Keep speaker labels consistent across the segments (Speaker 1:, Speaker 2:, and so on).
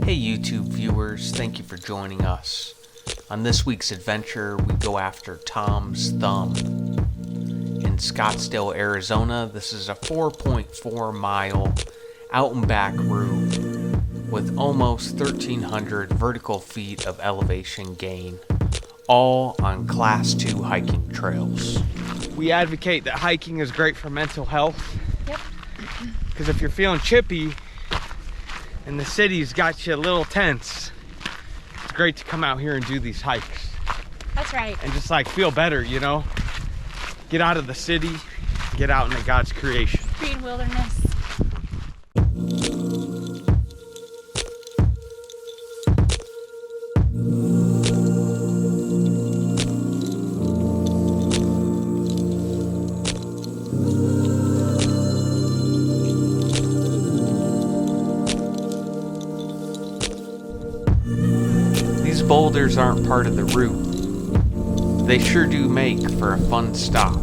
Speaker 1: Hey YouTube viewers, thank you for joining us. On this week's adventure, we go after Tom's Thumb. In Scottsdale, Arizona, this is a 4.4 mile out and back route with almost 1,300 vertical feet of elevation gain, all on Class 2 hiking trails. We advocate that hiking is great for mental health.
Speaker 2: Yep.
Speaker 1: Because if you're feeling chippy and the city's got you a little tense, it's great to come out here and do these hikes.
Speaker 2: That's right.
Speaker 1: And just like feel better, you know? Get out of the city, get out into God's creation.
Speaker 2: Green wilderness.
Speaker 1: These boulders aren't part of the route. They sure do make for a fun stop.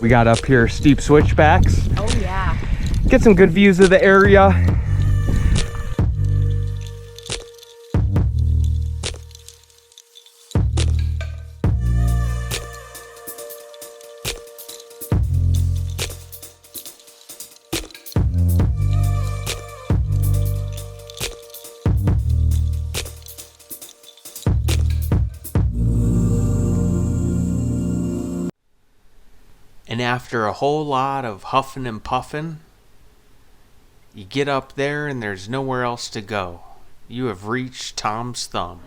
Speaker 1: We got up here steep switchbacks.
Speaker 2: Oh yeah.
Speaker 1: Get some good views of the area. And after a whole lot of huffing and puffing, you get up there and there's nowhere else to go. You have reached Tom's Thumb.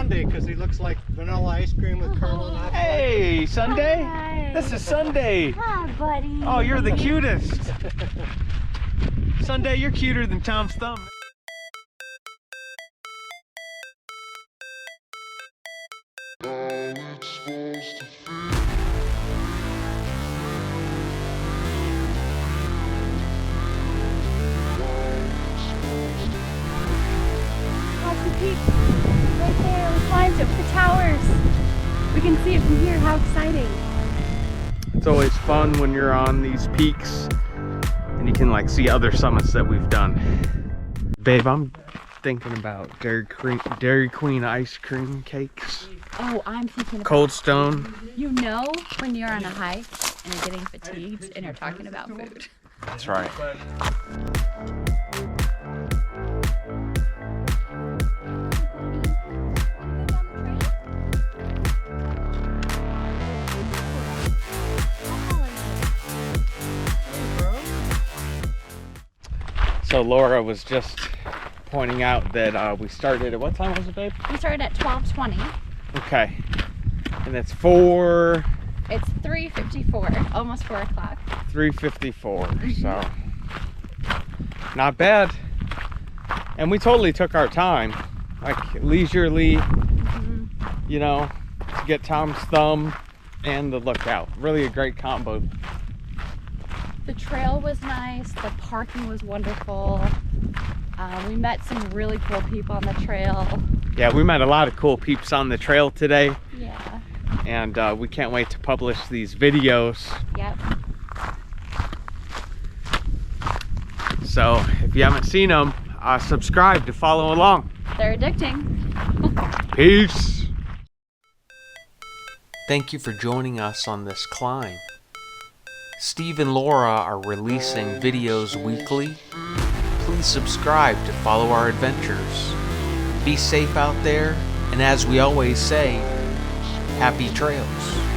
Speaker 3: Because he looks like vanilla ice cream with caramel.
Speaker 1: Hey, Sunday?
Speaker 2: Hi.
Speaker 1: This is Sunday.
Speaker 2: Hi, buddy.
Speaker 1: Oh, you're the cutest. Sunday, you're cuter than Tom's Thumb.
Speaker 2: Lots of peaks right there. We climbed up the towers. We can see it from here. How exciting.
Speaker 1: It's always fun when you're on these peaks and you can like see other summits that we've done. Babe, I'm thinking about Dairy Queen ice cream cakes.
Speaker 2: Oh, I'm thinking about
Speaker 1: Cold Stone.
Speaker 2: You know when you're on a hike and you're getting fatigued and you're talking about food.
Speaker 1: That's right. So Laura was just pointing out that we started at, what time was it, babe?
Speaker 2: We started at 12:20.
Speaker 1: Okay. And it's
Speaker 2: It's 3:54, almost 4 o'clock.
Speaker 1: 3:54, so not bad. And we totally took our time, like leisurely, you know, to get Tom's Thumb and the lookout. Really a great combo.
Speaker 2: The trail was nice, the parking was wonderful. We met some really cool people on the trail.
Speaker 1: Yeah, we met a lot of cool peeps on the trail today.
Speaker 2: Yeah.
Speaker 1: And we can't wait to publish these videos.
Speaker 2: Yep.
Speaker 1: So if you haven't seen them, subscribe to follow along.
Speaker 2: They're addicting.
Speaker 1: Peace. Thank you for joining us on this climb. Steve and Laura are releasing videos weekly. Please subscribe to follow our adventures. Be safe out there And as we always say, happy trails.